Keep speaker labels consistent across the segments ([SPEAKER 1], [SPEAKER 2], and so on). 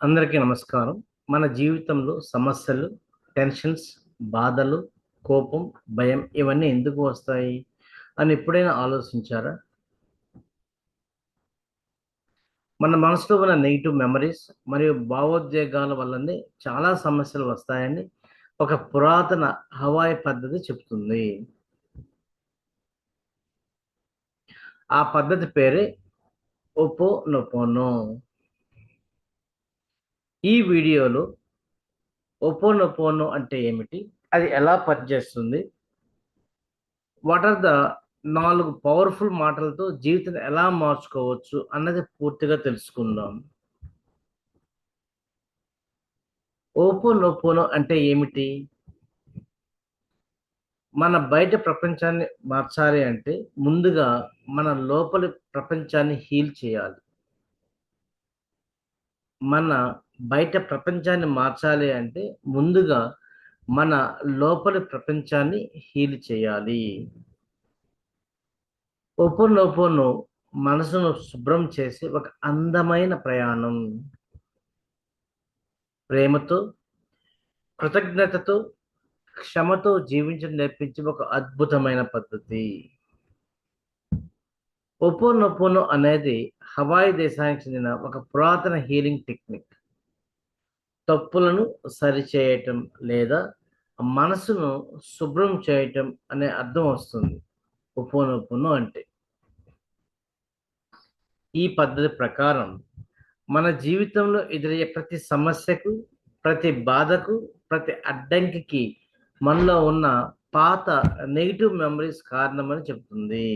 [SPEAKER 1] అందరికీ నమస్కారం. మన జీవితంలో సమస్యలు, టెన్షన్స్, బాధలు, కోపం, భయం ఇవన్నీ ఎందుకు వస్తాయి అని ఎప్పుడైనా ఆలోచించారా? మన మనసులో ఉన్న నెగెటివ్ మెమరీస్ మరియు భావోద్వేగాల వల్లనే చాలా సమస్యలు వస్తాయని ఒక పురాతన హవాయి పద్ధతి చెప్తుంది. ఆ పద్ధతి పేరే ఒపోనొపోనో. ఈ వీడియోలో ఒపోనొపోనో అంటే ఏమిటి? అది ఎలా పనిచేస్తుంది? వాట్ ఆర్ ద 4 పవర్ఫుల్ మాటలతో జీవితాన్ని ఎలా మార్చుకోవచ్చు అన్నది పూర్తిగా తెలుసుకుందాం. ఓపోనోపోనో అంటే ఏమిటి? మన బయట ప్రపంచాన్ని మార్చాలి అంటే ముందుగా మన లోపలి ప్రపంచాన్ని హీల్ చేయాలి. మన బయట ప్రపంచాన్ని మార్చాలి అంటే ముందుగా మన లోపలి ప్రపంచాన్ని హీల్ చేయాలి. ఓపోనోపోనో మనసును శుభ్రం చేసే ఒక అందమైన ప్రయాణం. ప్రేమతో, కృతజ్ఞతతో, క్షమతో జీవించడం నేర్పించే ఒక అద్భుతమైన పద్ధతి. ఒపోనొపోనో అనేది హవాయి దేశానికి చెందిన ఒక పురాతన హీలింగ్ టెక్నిక్. తప్పులను సరిచేయటం లేదా మనసును శుభ్రం చేయటం అనే అర్థం వస్తుంది ఒపోనొపోనో అంటే. ఈ పద్ధతి ప్రకారం మన జీవితంలో ఎదురయ్యే ప్రతి సమస్యకు, ప్రతి బాధకు, ప్రతి అడ్డంకికి మనలో ఉన్న పాత నెగెటివ్ మెమరీస్ కారణమని చెప్తుంది.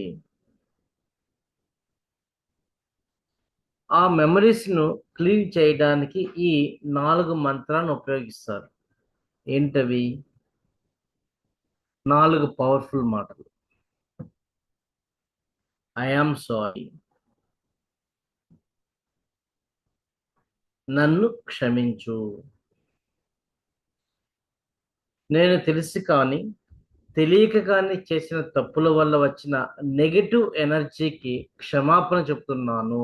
[SPEAKER 1] ఆ మెమరీస్‌ను క్లీన్ చేయడానికి ఈ 4 మంత్రాలను ఉపయోగిస్తారు. ఏంటవి? 4 పవర్‌ఫుల్ మాటలు. I am sorry. నన్ను క్షమించు. నేను తెలిసి కానీ, తెలియక కానీ చేసిన తప్పుల వల్ల వచ్చిన నెగెటివ్ ఎనర్జీకి క్షమాపణ చెప్తున్నాను.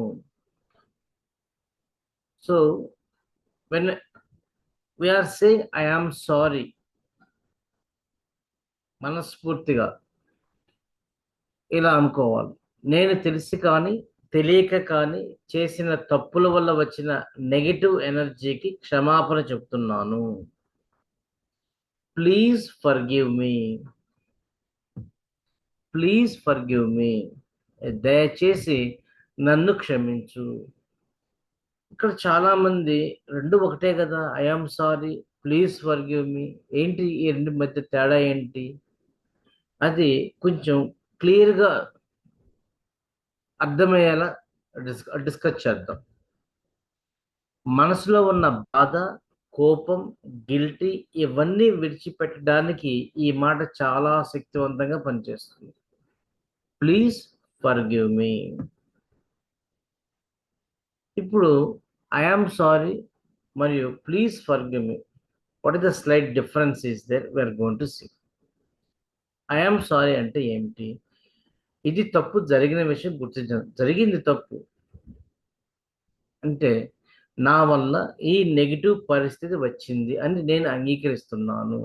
[SPEAKER 1] So, when we are saying I am sorry మనస్ఫూర్తిగా ఇలా అనుకోవాలి. నేను తెలిసి కానీ, తెలియక కానీ చేసిన తప్పుల వల్ల వచ్చిన నెగెటివ్ ఎనర్జీకి క్షమాపణ చెప్తున్నాను. Please forgive me. Please forgive మీ. దయచేసి నన్ను క్షమించు. ఇక్కడ చాలా మంది 2 ఒకటే కదా! I am sorry, please forgive మీ. ఏంటి ఈ 2 మధ్య తేడా ఏంటి? అది కొంచెం క్లియర్‌గా అర్థమయ్యేలా డిస్కస్ చేద్దాం. మనసులో ఉన్న బాధ, కోపం, గిల్టీ ఇవన్నీ విడిచిపెట్టడానికి ఈ మాట చాలా శక్తివంతంగా పనిచేస్తుంది. Please forgive me. ఇప్పుడు ఐ యామ్ సారీ మరియు please forgive me. What is the slight difference is there we are going to see. I am sorry అంటే ఏమిటి? ఇది తప్పు జరిగిన విషయం గుర్తించడం. జరిగింది తప్పు. అంటే నా వల్ల ఈ నెగెటివ్ పరిస్థితి వచ్చింది అని నేను అంగీకరిస్తున్నాను.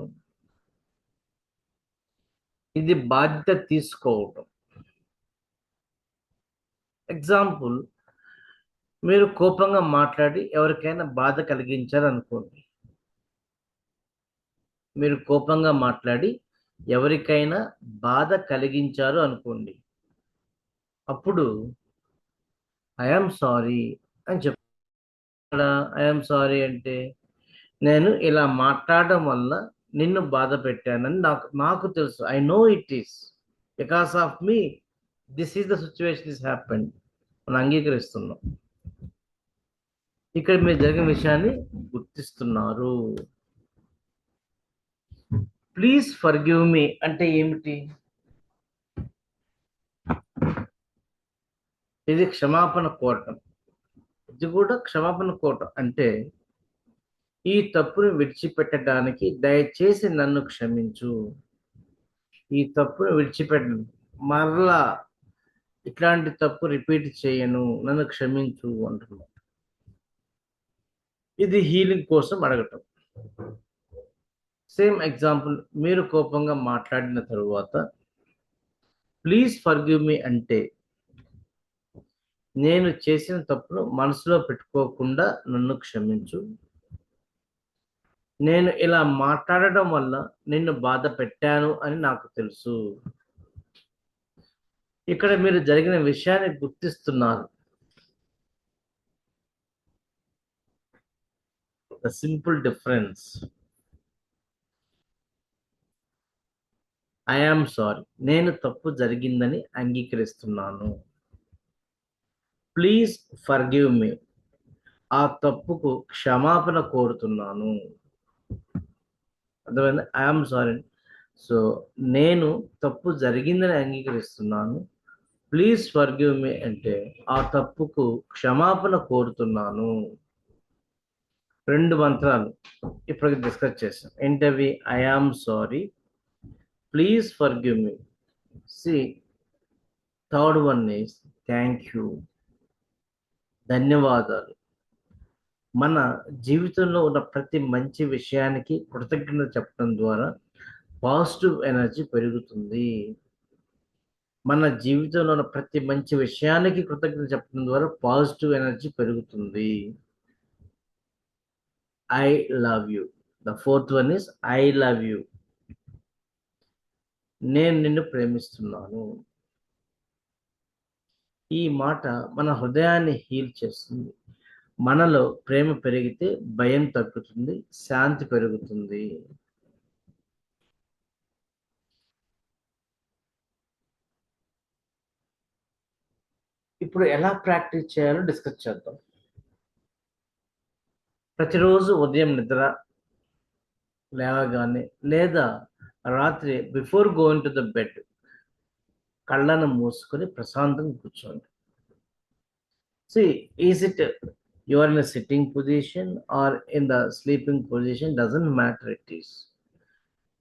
[SPEAKER 1] ఇది బాధ్యత తీసుకోవటం. ఎగ్జాంపుల్, మీరు కోపంగా మాట్లాడి ఎవరికైనా బాధ కలిగించారనుకోండి. మీరు కోపంగా మాట్లాడి ఎవరికైనా బాధ కలిగించారు అనుకోండి. అప్పుడు ఐ యామ్ సారీ అని చెప్తాడా? ఐ యామ్ సారీ అంటే నేను ఇలా మాట్లాడడం వల్ల నిన్ను బాధ పెట్టానని నాకు నాకు తెలుసు. I know it is because of me this is the situation is happened. మనం అంగీకరిస్తున్నాం. ఇక్కడ మీరు జరిగిన విషయాన్ని గుర్తిస్తున్నారు. ప్లీజ్ ఫర్గివ్ మీ అంటే ఏమిటి? ఇది క్షమాపణ కోరటం. ఇది కూడా క్షమాపణ కోరటం అంటే ఈ తప్పును విడిచిపెట్టడానికి దయచేసి నన్ను క్షమించు. ఈ తప్పును విడిచిపెట్టను. మరలా ఇట్లాంటి తప్పు రిపీట్ చేయను. నన్ను క్షమించు అంటున్నాను. ఇది హీలింగ్ కోసం అడగటం. సేమ్ ఎగ్జాంపుల్, మీరు కోపంగా మాట్లాడిన తరువాత ప్లీజ్ ఫర్గివ్ మీ అంటే, నేను చేసిన తప్పును మనసులో పెట్టుకోకుండా నన్ను క్షమించు. నేను ఇలా మాట్లాడడం వల్ల నిన్ను బాధ పెట్టాను అని నాకు తెలుసు. ఇక్కడ మీరు జరిగిన విషయాన్ని గుర్తిస్తున్నారు. The simple difference. I am sorry, నేను తప్పు జరిగిందని అంగీకరిస్తున్నాను. ప్లీజ్ ఫర్గివ్ మీ, ఆ తప్పుకు క్షమాపణ కోరుతున్నాను. అర్థమైంది? I am sorry. సో నేను తప్పు జరిగిందని అంగీకరిస్తున్నాను. ప్లీజ్ ఫర్గివ్ మీ అంటే ఆ తప్పుకు క్షమాపణ కోరుతున్నాను. 2 మంత్రాలు ఇప్పటికి డిస్కస్ చేసాం. ఏంటవి? I am sorry, please forgive me. C third one is thank you, ధన్యవాదాలు. మన జీవితంలో ఉన్న ప్రతి మంచి విషయానికి కృతజ్ఞత చెప్పడం ద్వారా పాజిటివ్ ఎనర్జీ పెరుగుతుంది. మన జీవితంలో ఉన్న ప్రతి మంచి విషయానికి కృతజ్ఞత చెప్పడం ద్వారా పాజిటివ్ ఎనర్జీ పెరుగుతుంది. I love you. The fourth one is I love you. నేను నిన్ను ప్రేమిస్తున్నాను. ఈ మాట మన హృదయాన్ని హీల్ చేస్తుంది. మనలో ప్రేమ పెరిగితే భయం తగ్గుతుంది, శాంతి పెరుగుతుంది. ఇప్పుడు ఎలా ప్రాక్టీస్ చేయాలో డిస్కస్ చేద్దాం. ప్రతిరోజు ఉదయం నిద్ర లేవగానే లేదా రాత్రి before going to the bed కళ్ళను మూసుకొని ప్రశాంతంగా కూర్చోండి. See, is it you are in a sitting position or in the sleeping position, doesn't matter it is.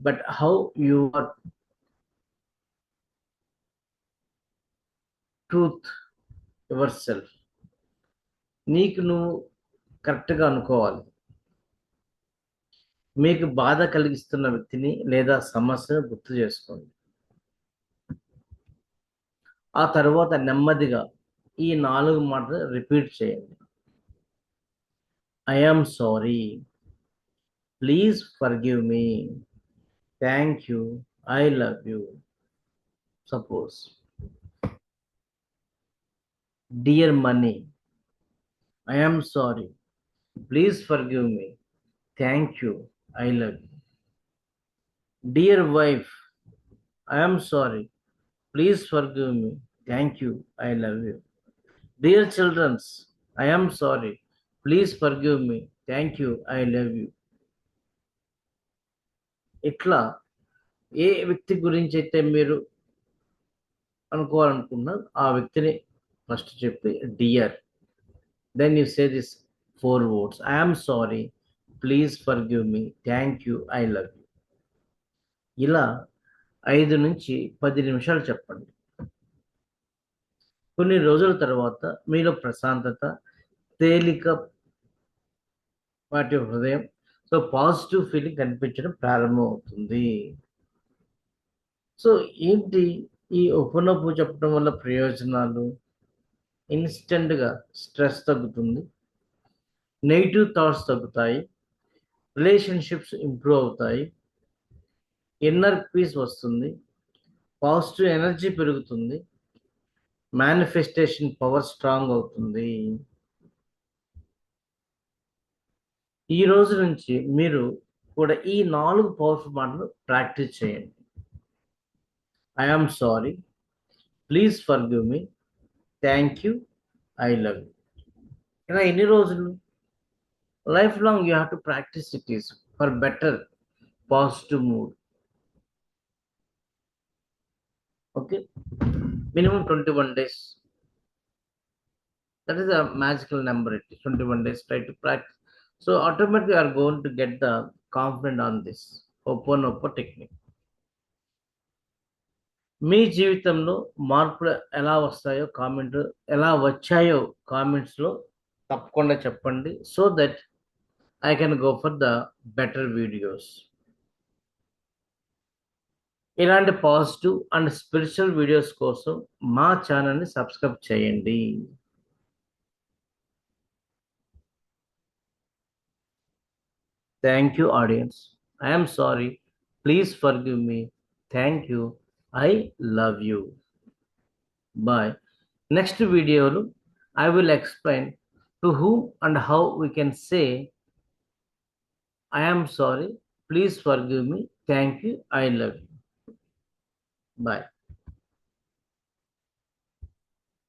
[SPEAKER 1] But how you are truth yourself. నీకు నువ్వు కరెక్ట్గా అనుకోవాలి. మీకు బాధ కలిగిస్తున్న వ్యక్తిని లేదా సమస్యను గుర్తు చేసుకోండి. ఆ తర్వాత నెమ్మదిగా ఈ 4 మాటలు రిపీట్ చేయండి. I am sorry, please forgive me, thank you, I love you. Suppose, dear Mani, I am sorry, please forgive me, thank you, I love you. Dear wife, I am sorry, please forgive me, thank you, I love you. Dear childrens, I am sorry, please forgive me, thank you, I love you. ఇట్లా ఏ వ్యక్తి గురించి అయితే మీరు అనుకోవాలనుకున్నారు ఆ వ్యక్తిని first చెప్పి dear, then you say this 4 words. I am sorry, please forgive me, thank you, I love you. ఇలా 5 నుంచి 10 నిమిషాలు చెప్పండి. కొన్ని రోజుల తర్వాత మీలో ప్రశాంతత, తేలిక వాటి హృదయం, సో పాజిటివ్ ఫీలింగ్ కనిపించడం ప్రారంభమవుతుంది. సో ఏంటి ఈ ఉపనవ్వు చెప్పడం వల్ల ప్రయోజనాలు? ఇన్స్టెంట్గా స్ట్రెస్ తగ్గుతుంది, నెగిటివ్ థాట్స్ తగ్గుతాయి, రిలేషన్షిప్స్ ఇంప్రూవ్ అవుతాయి, ఇన్నర్ పీస్ వస్తుంది, పాజిటివ్ ఎనర్జీ పెరుగుతుంది, మేనిఫెస్టేషన్ పవర్ స్ట్రాంగ్ అవుతుంది. ఈ రోజు నుంచి మీరు కూడా ఈ 4 పవర్ఫుల్ మాటలు ప్రాక్టీస్ చేయండి. I am sorry, please forgive me, thank you, I love you. ఇలా ఎన్ని రోజులు? Life long you have to practice it is for better positive mood. Okay, minimum 21 days. That is a magical number. It is 21 days. Try to practice. So automatically you are going to get the confident on this Ho'oponopono technique. మీ జీవితంలో మార్పులు ఎలా వస్తాయో ఎలా వచ్చాయో కామెంట్స్లో తప్పకుండా చెప్పండి. So that I can go for the better videos. ఇలాంటి పాజిటివ్ అండ్ స్పిరిచువల్ వీడియోస్ కోసం మా ఛానల్ని సబ్స్క్రైబ్ చేయండి. Thank you audience. I'm sorry, please forgive me. Thank you, I love you. Bye. Next వీడియోలో I will explain to whom and how we can say I am sorry, please forgive me, thank you, I love you. Bye.